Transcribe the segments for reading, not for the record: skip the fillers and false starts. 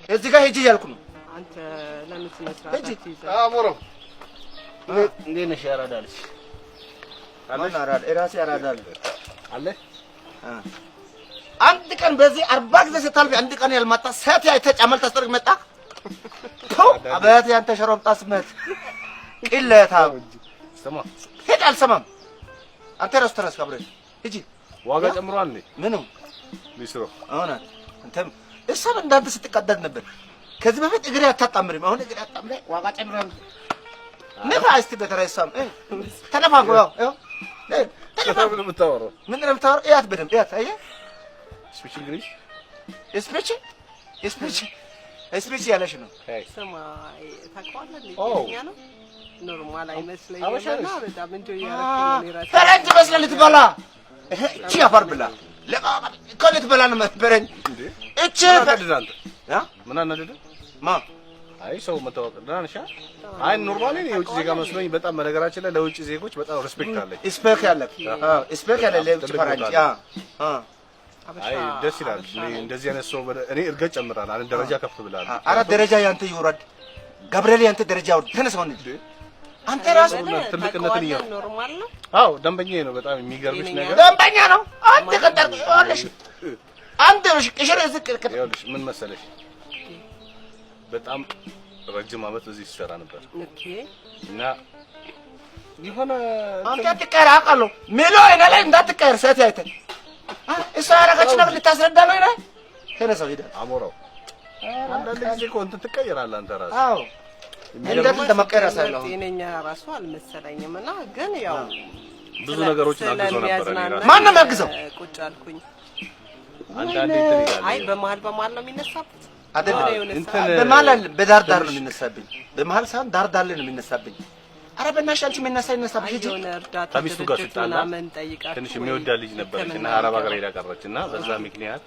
እዚህ ጋር ሂጂ እያልኩ ነው። አንተ ለምን ትመስራለህ? አሞሮ እንዴ ነሽ? ያራዳልሽ አለ አራዳ እራሴ ያራዳል አለ። አንድ ቀን በዚህ 40 ጊዜ ስታልፊ አንድ ቀን ያልመጣ ሰት ያይተጫመል ተስተርግ መጣ። አበት ያንተ ሸሮምጣ ስመት ቅለታ ስማ ሄድ አልሰማም። አንተ ራስ ተራስ ካብረ ሂጂ ዋጋ ጨምሯል እንዴ? ምንም ቢስሮ አሁን አንተም እሷም እንዳንተ ስትቀደድ ነበር። ከዚህ በፊት እግሬ አታጣምርም። አሁን እግሬ አጣምረ ዋጋ ጨምሯል። ነፋ እስቲ በተራይሳም ተነፋጎ ያው ተነፋጎ ምን የምታወራው? ምን ነው የምታወራው? እያት በደምብ እያት አየህ ስፒች እንግሊዝ ስፒች ያለሽ ነው። ስማ ታውቀዋለህ እንዴ? ነው ኖርማል አይመስለኝም እና በጣም እንጆይ ያረከኝ ነው ራሴ ፈረንጅ መስለህ ልትበላ እቺ አፈር ብላ ለቃ ልትበላ ነው መፈረኝ እንዴ? እቺ ፈረንጅ ያ ምን አናደደ ማ አይ ሰው መታወቅ ደህና ነሽ? አይ ኖርማሊ ነው የውጭ ዜጋ መስሎኝ በጣም በነገራችን ላይ ለውጭ ዜጎች በጣም ሪስፔክት አለኝ። ሪስፔክት ያለ ለውጭ ፈረንጅ አይ ደስ ይላል። እንደዚህ አይነት ሰው እኔ እርገጥ ጨምራለሁ። አንድ ደረጃ ከፍ ብላለሁ። አራት ደረጃ ያንተ ይወራድ ገብርኤል ያንተ ደረጃ ወርድ ተነሳው እንዴ አንተ ራሱ ትልቅነትን ይያው ኖርማል ነው። አዎ ደንበኛዬ ነው። በጣም የሚገርምሽ ነገር ደንበኛ ነው። አንተ ቀጠር አለሽ አንተ እሽር ዝቅ ይኸውልሽ ምን መሰለሽ በጣም ረጅም ዓመት እዚህ ሲሰራ ነበር። ኦኬ እና ይሆነ አንተ ትቀር አውቃለሁ ሜሎ እኔ ላይ እንዳትቀር ሰት ያይተን እሷ ያረጋችሁ ነገር ልታስረዳ ነው ይላል። ተነሳው ሄደ አሞራው አንዳንድ ጊዜ እኮ እንትን ትቀየራለህ አንተ ራስህ። አዎ እንደዚህ እንደመቀየር ያሳየው ጤነኛ ራሱ አልመሰለኝም እና ግን ያው ብዙ ነገሮችን አግዞ ነበር። ማን ነው የሚያግዘው? ቁጭ አልኩኝ። አንዳንዴ እንትን ይላል። አይ በመሀል ነው የሚነሳበት አይደለም እንትን በመሀል በዳር ነው የሚነሳብኝ። በመሀል ሳይሆን ዳር ላይ ነው የሚነሳብኝ። አረ በእናትሽ አንቺ ምን ነሳብሽ? እጂ ከሚስቱ ጋር ሲጣላ ትንሽ የሚወዳት ልጅ ነበረችና አረብ ሀገር ሄዳ ቀረችና በዛ ምክንያት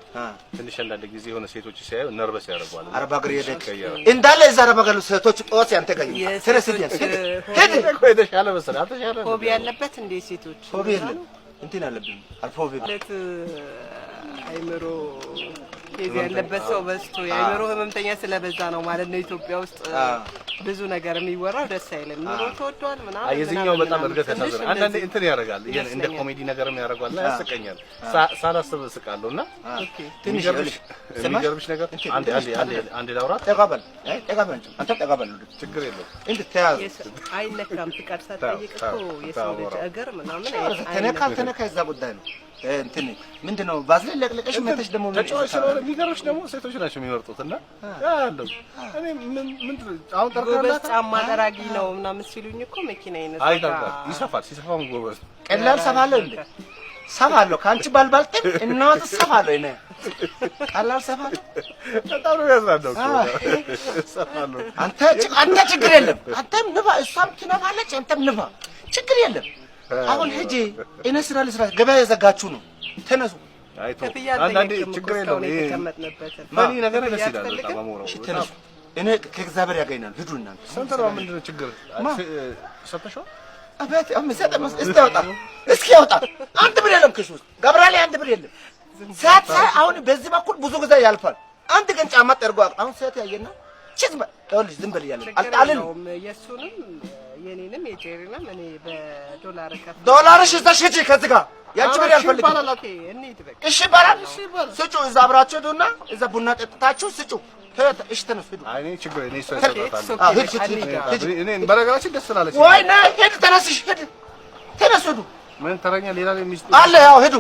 ትንሽ አንዳንድ ጊዜ የሆነ ሴቶች ሲያዩ ነርቨስ ያደርጓል። አረብ ሀገር ሄደች እንዳለ እዛ አረብ ሀገር ሴቶች ጦስ ያንተ ጋር ስለስዲያስ ሄድ የተሻለ መሰለህ አልተሻለ ሆቢ ያለበት እንደ ሴቶች ሆቢ የለም እንትን አለብኝ አልፎቢ አይምሮ ኬዝ ያለበት ሰው በዝቶ የአይምሮ ህመምተኛ ስለበዛ ነው ማለት ነው። ኢትዮጵያ ውስጥ ብዙ ነገር የሚወራው ደስ አይልም። ኑሮ ተወዷል ምናምን። የዚህኛው በጣም እርገት ያሳዝናል። አንዳንዴ እንትን ያደርጋል እንደ ኮሜዲ ነገርም ያደርጋል። ያስቀኛል። ሳላስብ እስቃለሁና ትንሽ የሚገርምሽ ነገር አንዴ ላውራት። ተቀበል አንተ ተቀበል ችግር የለውም። እንድትያዝ አይነካም። ፍቃድ ሳትጠይቅ እኮ የሰው ልጅ እግር ምናምን ተነካ እዛ ጉዳይ ነው። እንትን ምንድነው ባዝሌ ለቅለቀሽ መተሽ ደግሞ ተጫዋች ስለሆነ የሚገርምሽ ደግሞ ሴቶች ናቸው የሚመርጡትና ያለው እኔ ምን አሁን ጎበዝ ጫማ ጠራጊ ነው ምናምን ሲሉኝ እኮ መኪና ይሰፋል። ሲሰፋም ጎበዝ ቀላል ሰፋለሁ እንዴ ሰፋለሁ ከአንቺ ባልባልጥም እናት ሰፋለሁ እኔ ቀላል ሰፋለሁ። በጣም ነው ያዝናለው ሰፋለሁ። አንተ ችግር የለም አንተም ንፋ እሷም ትነፋለች አንተም ንፋ ችግር የለም። አሁን ሂጂ እኔ ስራ ልስራ ገበያ የዘጋችሁ ነው ተነሱ። አይቶ አንዳንዴ ችግር የለውም። ማን ነገር ደስ ይላል በጣም አሞራው ተነሱ። እኔ ከእግዚአብሔር ያገኛል ሂዱ እናንተ ሰንተራ ምንድነው ችግር ሰጠሽው? አቤት አመሰጠመስ እስኪ ያውጣ አንድ ብር የለም ክሽ ውስጥ ገብርኤል አንድ ብር የለም። ሰዓት አሁን በዚህ በኩል ብዙ ጊዜ ያልፋል። አንድ ቀን ጫማ ጠርጎ አሁን ሰዓት ያየና ችዝበ ይኸውልሽ ዝም በል እያለ አልጣልን የሱንም የኔንም የጄሪንም እኔ በዶላር ከፍ ዶላርሽ እዛሽ ሂጂ ከዚህ ጋር ያንቺ ብር ያልፈልግ እሺ ይባላል። ስጩ እዛ አብራችሁ ሄዱና እዛ ቡና ጠጥታችሁ ስጩ። እሺ ተነሱ ሂዱ። አይ እኔ ችግር እኔ እኔ በነገራችን ደስ ስላለች ወይ ና ሂድ ተነስሽ ሂድ ተነሱ ሂዱ። ምን ተረኛ ሌላ ላይ ሚስት አለ ያው ሂዱ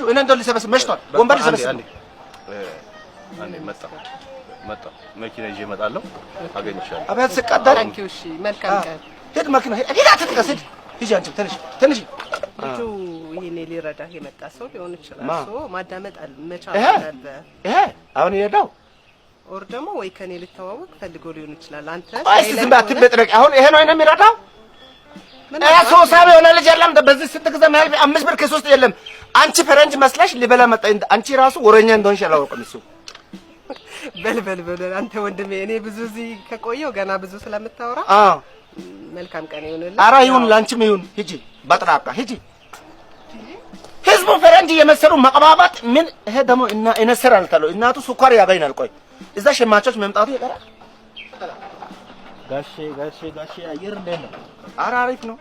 እኔ እንደው ሊሰበስብ መሽቷል። ወንበር ሊሰበስብ አንዴ መጣ መኪና ይዤ እመጣለሁ። አገኝሻለሁ። አቤት ስቀደር ታንኪው። እሺ መልካም ቀን። ሂድ መኪና ሂድ አትጥቀስ ሂድ ሂጂ አንቺ ትንሽ ልጁ ይሄኔ ሊረዳህ የመጣ ሰው ሊሆን ይችላል። ማዳመጥ መቻል አለበት። ይሄ አሁን ይሄዳው ኦር ደግሞ ወይ ከኔ ልተዋወቅ ፈልጎ ሊሆን ይችላል። አንተ አይስ ዝም ባትበጥረቅ አሁን ይሄ ነው የሚረዳው። ሶሳብ የሆነ ልጅ የለም በዚህ ስትገዛ ማለት 5 ብር ከ3 የለም። አንቺ ፈረንጅ መስለሽ ሊበላ መጣ። አንቺ ራሱ ወረኛ እንደሆንሽ አላወቅም እሱ በል አንተ ወንድሜ እኔ ብዙ እዚህ ከቆየው ገና ብዙ ስለምታወራ መልካም ቀን ይሁንልህ። ኧረ ይሁን ላንቺም ይሁን። ሂጂ በጥራቃ ሂጂ። ህዝቡ ፈረንጅ የመሰሉ መቀባባት ምን ይሄ ደግሞ እና እነሰራልታለሁ እናቱ ስኳር ያገኛል። ቆይ እዛ ሸማቾች መምጣቱ ይቀራል። ጋሼ አየር እንዴት ነው? ኧረ አሪፍ ነው።